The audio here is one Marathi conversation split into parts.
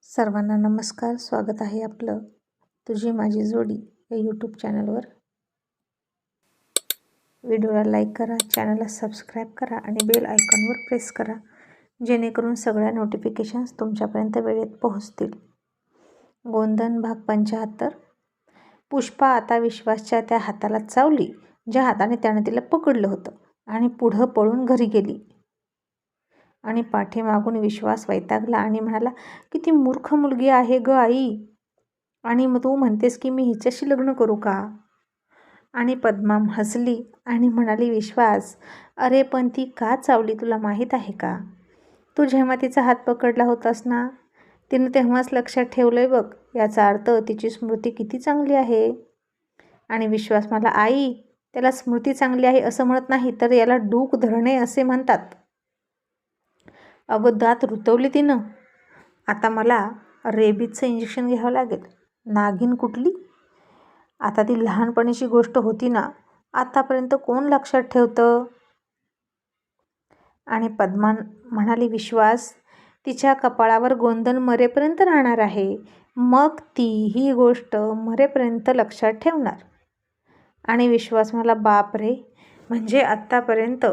सर्वांना नमस्कार. स्वागत आहे आपलं तुझी माझी जोडी या यूट्यूब चॅनलवर. व्हिडिओला लाईक करा, चॅनलला सबस्क्राईब करा आणि बेल आयकॉनवर प्रेस करा, जेणेकरून सगळ्या नोटिफिकेशन्स तुमच्यापर्यंत वेळेत पोहोचतील. गोंधन भाग 75. पुष्पा आता विश्वासच्या त्या हाताला चावली ज्या हाताने त्याने तिला पकडलं होतं आणि पुढं पळून घरी गेली. आणि पाठीमागून विश्वास वैतागला आणि म्हणाला, किती मूर्ख मुलगी आहे ग आई, आणि मग तू म्हणतेस की मी हिच्याशी लग्न करू का? आणि पद्मा हसली आणि म्हणाली, विश्वास, अरे पण ती का चावली तुला माहीत आहे का? तू जेव्हा तिचा हात पकडला होतास ना, तिनं तेव्हाच लक्षात ठेवलंय बघ. याचा अर्थ तिची स्मृती किती चांगली आहे. आणि विश्वास मला, आई, त्याला स्मृती चांगली आहे असं म्हणत नाही, तर याला डूक धरणे असे म्हणतात. अगं दात रुतवली तिनं. आता मला रेबीजचं इंजेक्शन घ्यावं लागेल. नागिन कुठली? आता ती लहानपणीची गोष्ट होती ना, आतापर्यंत कोण लक्षात ठेवतं? आणि पद्मा म्हणाली, विश्वास, तिच्या कपाळावर गोंधन मरेपर्यंत राहणार आहे, मग ती ही गोष्ट मरेपर्यंत लक्षात ठेवणार. आणि विश्वास मला, बाप रे, म्हणजे आत्तापर्यंत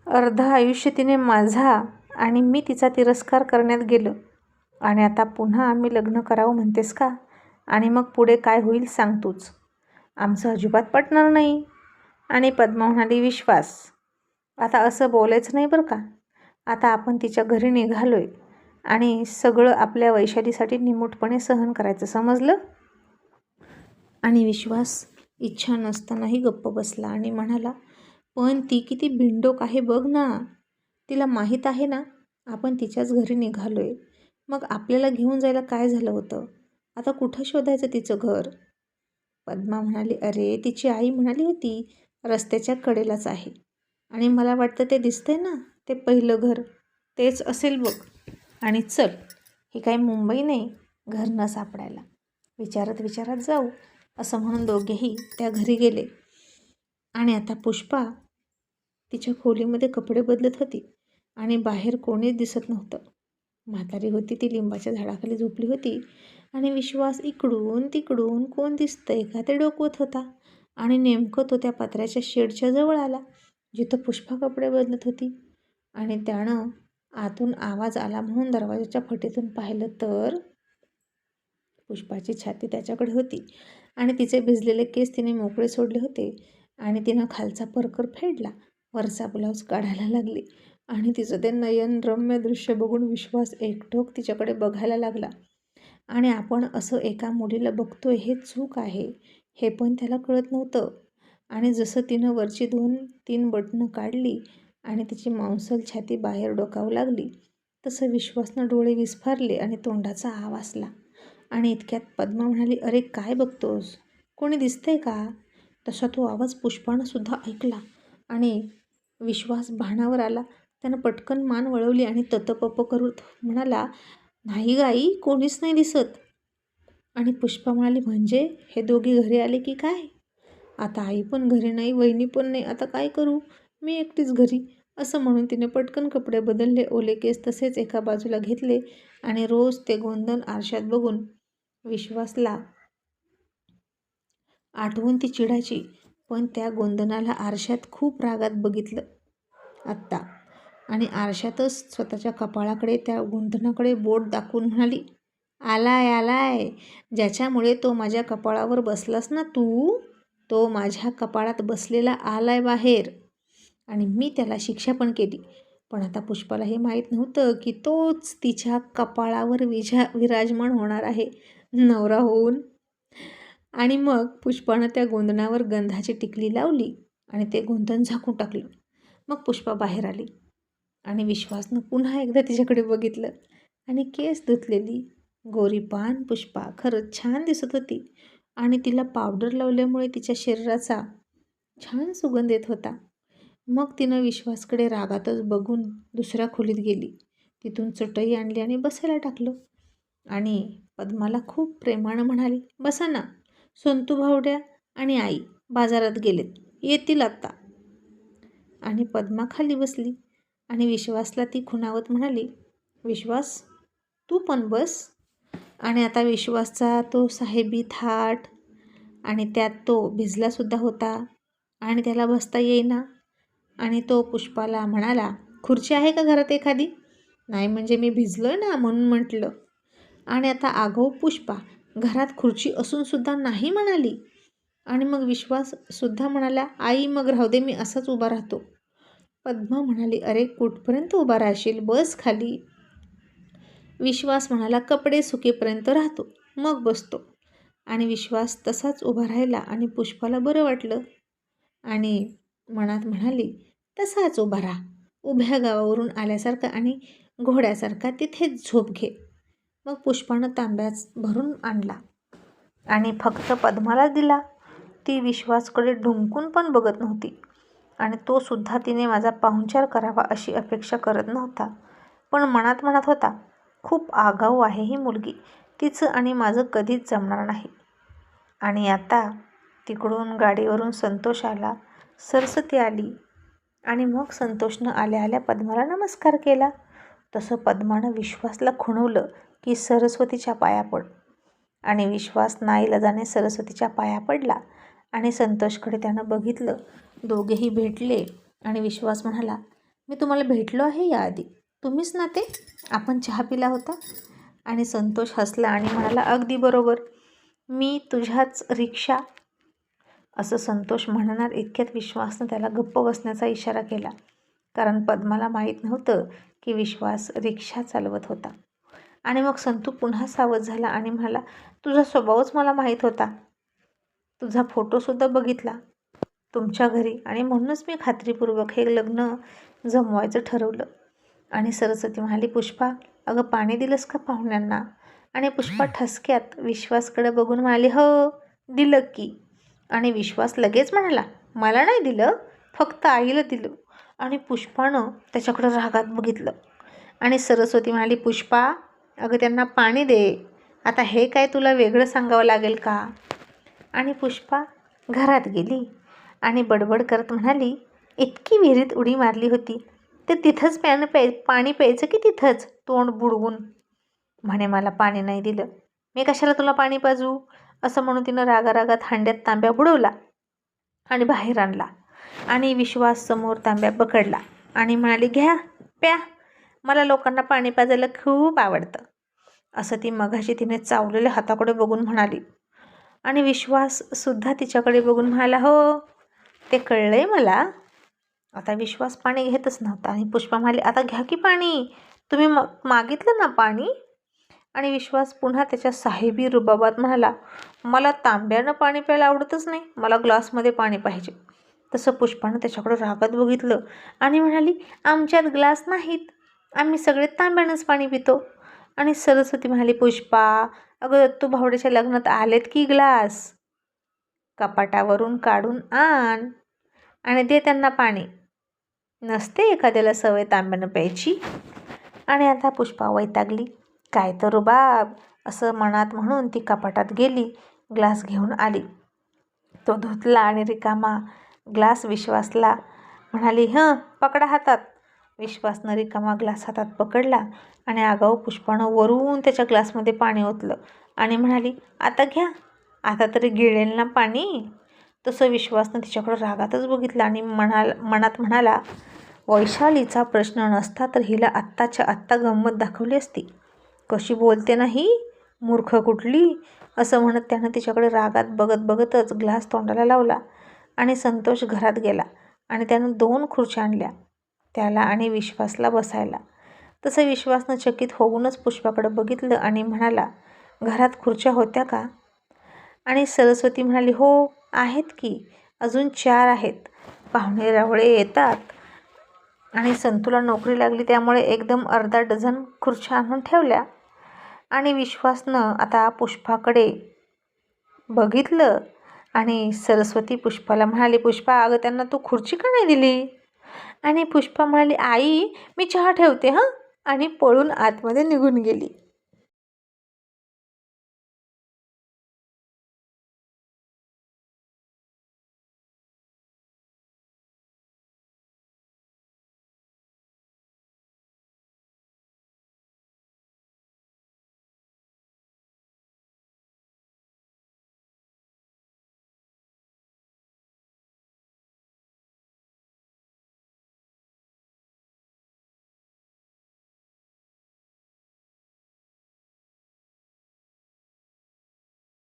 अर्ध आयुष्य तिने माझा आणि मी तिचा तिरस्कार करण्यात गेलं, आणि आता पुन्हा आम्ही लग्न करावं म्हणतेस का? आणि मग पुढे काय होईल सांग तूच. आमचं अजिबात पटणार नाही. आणि पद्मा म्हणाली, विश्वास, आता असं बोलायचं नाही बरं का. आता आपण तिच्या घरी निघालोय आणि सगळं आपल्या वैशालीसाठी निमूटपणे सहन करायचं, समजलं? आणि विश्वास इच्छा नसतानाही गप्प बसला आणि म्हणाला, पण ती किती भिंडोक आहे बघ ना. तिला माहीत आहे ना आपण तिच्याच घरी निघालोय. मग आपल्याला घेऊन जायला काय झालं होतं? आता कुठं शोधायचं तिचं घर? पद्मा म्हणाली, अरे तिची आई म्हणाली होती रस्त्याच्या कडेलाच आहे, आणि मला वाटतं ते दिसतंय ना, ते पहिलं घर तेच असेल बघ. आणि चल, ही काही मुंबई नाही घर न सापडायला, विचारत विचारत जाऊ, असं म्हणून दोघेही त्या घरी गेले. आणि आता पुष्पा तिच्या खोलीमध्ये कपडे बदलत होती आणि बाहेर कोणीच दिसत नव्हतं. म्हातारी होती, ती लिंबाच्या झाडाखाली झोपली होती. आणि विश्वास इकडून तिकडून कोण दिसतंय का ते डोकवत होता. आणि नेमकं तो त्या पत्र्याच्या शेडच्या जवळ आला जिथं पुष्पा कपडे बदलत होती. आणि त्यानं आतून आवाज आला म्हणून दरवाजाच्या फटीतून पाहिलं तर पुष्पाची छाती त्याच्याकडे होती आणि तिचे भिजलेले केस तिने मोकळे सोडले होते. आणि तिनं खालचा परकर फेडला, वरचा ब्लाऊज काढायला लागली. आणि तिचं ते नयनरम्य दृश्य बघून विश्वास एकटोक तिच्याकडे बघायला लागला. आणि आपण असं एका मुलीला बघतोय हे चूक आहे हे पण त्याला कळत नव्हतं. आणि जसं तिनं वरची 2-3 बटणं काढली आणि तिची मांसल छाती बाहेर डोकावू लागली, तसं विश्वासनं डोळे विस्फारले आणि तोंडाचा आवाजला. आणि इतक्यात पद्मा म्हणाली, अरे काय बघतोस, कोणी दिसतंय का? तसा तो आवाज पुष्पानं सुद्धा ऐकला. आणि विश्वास भानावर आला. त्यानं पटकन मान वळवली आणि ततपप करत म्हणाला, नाही गाई, कोणीच नाही दिसत. आणि पुष्पा म्हणाली, म्हणजे हे दोघी घरी आले की काय? आता आई पण घरी नाही, वहिनी पण नाही, आता काय करू, मी एकटीच घरी. असं म्हणून तिने पटकन कपडे बदलले, ओले केस तसेच एका बाजूला घेतले. आणि रोज ते गोंधन आरशात बघून विश्वासला आठवून ती चिडायची, पण त्या गोंधनाला आरशात खूप रागात बघितलं आत्ता. आणि आरशातच स्वतःच्या कपाळाकडे त्या गोंधनाकडे बोट दाखवून म्हणाली, आलाय आलाय, ज्याच्यामुळे तो माझ्या कपाळावर बसलास ना तू, तो माझ्या कपाळात बसलेला आलाय बाहेर. आणि मी त्याला शिक्षा पण केली. पण आता पुष्पाला हे माहीत नव्हतं की तोच तिच्या कपाळावर विराजमान होणार आहे नवरा होऊन. आणि मग पुष्पानं त्या गोंधनावर गंधाची टिकली लावली आणि ते गोंधन झाकून टाकलं. मग पुष्पा बाहेर आली आणि विश्वासनं पुन्हा एकदा तिच्याकडे बघितलं. आणि केस धुतलेली गोरीपान पुष्पा खरंच छान दिसत होती. आणि तिला पावडर लावल्यामुळे तिच्या शरीराचा छान सुगंध येत होता. मग तिनं विश्वासकडे रागातच बघून दुसऱ्या खोलीत गेली. तिथून चटई आणली आणि बसायला टाकलं. आणि पद्माला खूप प्रेमानं म्हणाली, बसा ना, संतू भावड्या आणि आई बाजारात गेलेत, येतील आत्ता. आणि पद्मा खाली बसली. आणि विश्वासला ती खुणावत म्हणाली, विश्वास तू पण बस. आणि आता विश्वासचा तो साहेबी थाट आणि त्यात तो भिजलासुद्धा होता आणि त्याला बसता येईना. आणि तो पुष्पाला म्हणाला, खुर्ची आहे का घरात एखादी? नाही म्हणजे मी भिजलोय ना म्हणून म्हटलं. आणि आता आगाऊ पुष्पा घरात खुर्ची असूनसुद्धा नाही म्हणाली. आणि मग विश्वाससुद्धा म्हणाला, आई मग राहू दे, मी असाच उभा राहतो. पद्मा म्हणाली, अरे कुठपर्यंत उभा राहशील, बस खाली. विश्वास म्हणाला, कपडे सुकेपर्यंत राहतो, मग बसतो. आणि विश्वास तसाच उभा राहिला आणि पुष्पाला बरं वाटलं. आणि मनात म्हणाली, तसाच उभा राहा, उभ्या गावावरून आल्यासारखा आणि घोड्यासारखा तिथेच झोप घे. मग पुष्पानं तांब्याच भरून आणला आणि फक्त पद्माला दिला. ती विश्वासकडे ढुंकून पण बघत नव्हती आणि तो सुद्धा तिने माझा पाहुणचार करावा अशी अपेक्षा करत नव्हता. पण मनात म्हणत होता, खूप आगाऊ आहे ही मुलगी, तिचं आणि माझं कधीच जमणार नाही. आणि आता तिकडून गाडीवरून संतोष आला, सरस्वती आली आणि मग संतोषनं आल्या आल्या पद्माला नमस्कार केला. तसं पद्मानं विश्वासला खुणवलं की सरस्वतीच्या पाया पड. आणि विश्वास नाईलाजाने सरस्वतीच्या पाया पडला आणि संतोषकडे त्यानं बघितलं. दोघेही भेटले आणि विश्वास म्हणाला, मी तुम्हाला भेटलो आहे याआधी, तुम्हीच ना ते, आपण चहा पिला होता. आणि संतोष हसला आणि म्हणाला, अगदी बरोबर, मी तुझ्याच रिक्षा. असं संतोष म्हणणार इतक्यात विश्वासनं त्याला गप्प बसण्याचा इशारा केला, कारण पद्माला माहीत नव्हतं की विश्वास रिक्षा चालवत होता. आणि मग संतू पुन्हा सावध झाला आणि म्हणाला, तुझा स्वभावच मला माहीत होता, तुझा फोटोसुद्धा बघितला तुमच्या घरी आणि म्हणूनच मी खात्रीपूर्वक हे लग्न जमवायचं ठरवलं. आणि सरस्वती म्हणाली, पुष्पा अगं पाणी दिलंस का पाहुण्यांना? आणि पुष्पा ठसक्यात विश्वासकडे बघून म्हणाली, हो दिलं की. आणि विश्वास लगेच म्हणाला, मला नाही दिलं, फक्त आईला दिलं. आणि पुष्पानं त्याच्याकडं रागात बघितलं. आणि सरस्वती म्हणाली, पुष्पा अगं त्यांना पाणी दे, आता हे काय तुला वेगळं सांगावं लागेल का? आणि पुष्पा घरात गेली आणि बडबड करत म्हणाली, इतकी विहिरीत उडी मारली होती ते तिथंच पाणी प्यायचं की तिथंच तोंड बुडवून. म्हणे मला पाणी नाही दिलं, मी कशाला तुला पाणी पाजू? असं म्हणून तिनं रागारागात हांड्यात तांब्या बुडवला आणि बाहेर आणला. आणि विश्वास समोर तांब्या पकडला आणि म्हणाली, घ्या प्या, मला लोकांना पाणी पाजायला खूप आवडतं. असं ती मघाशी तिने चावलेल्या हाताकडे बघून म्हणाली. आणि विश्वाससुद्धा तिच्याकडे बघून म्हणाला, हो ते कळलंय मला. आता विश्वास पाणी घेतच नव्हता आणि पुष्पा म्हणाली, आता घ्या की पाणी, तुम्ही मागितलं ना पाणी. आणि विश्वास पुन्हा त्याच्या साहेबी रुबाबात म्हणाला, मला तांब्यानं पाणी प्यायला आवडतच नाही, मला ग्लासमध्ये पाणी पाहिजे. तसं पुष्पानं त्याच्याकडं रागात बघितलं आणि म्हणाली, आमच्यात ग्लास नाहीत, आम्ही सगळे तांब्यानंच पाणी पितो. आणि सरस्वती म्हणाली, पुष्पा अगं दत्तू भावड्याच्या लग्नात आलेत की ग्लास, कपाटावरून काढून आण आणि दे त्यांना पाणी, नसते एखाद्याला सवय तांब्यानं प्यायची. आणि आता पुष्पा वैतागली, काय तर रुबाब असं मनात म्हणून ती कपाटात गेली, ग्लास घेऊन आली. तो धुतला आणि रिकामा ग्लास विश्वासला म्हणाली, पकडा हातात. विश्वासनं रिकामा ग्लास हातात पकडला आणि आगाऊ पुष्पानं वरून त्याच्या ग्लासमध्ये पाणी ओतलं आणि म्हणाली, आता घ्या, आता तरी गिळेल ना पाणी. तसं विश्वासनं तिच्याकडं रागातच बघितलं आणि मनात म्हणाला, वैशालीचा प्रश्न नसता तर हिला आत्ताच्या आत्ता गंमत दाखवली असती. कशी बोलते नाही, मूर्ख कुठली. असं म्हणत त्यानं तिच्याकडे रागात बघत बघतच ग्लास तोंडाला लावला. आणि संतोष घरात गेला आणि त्यानं 2 खुर्च्या आणल्या त्याला आणि विश्वासला बसायला. तसं विश्वासनं चकित होऊनच पुष्पाकडे बघितलं आणि म्हणाला, घरात खुर्च्या होत्या का? आणि सरस्वती म्हणाली, हो आहेत की, अजून 4 आहेत, पाहुणे रावळे येतात. आणि संतूला नोकरी लागली त्यामुळे एकदम अर्धा डझन खुर्च्या आणून ठेवल्या. आणि विश्वासनं आता पुष्पाकडे बघितलं आणि सरस्वती पुष्पाला म्हणाली, पुष्पा अगं त्यांना तू खुर्ची का नाही दिली? आणि पुष्पा म्हणाली, आई मी चहा ठेवते आणि पळून आतमध्ये निघून गेली.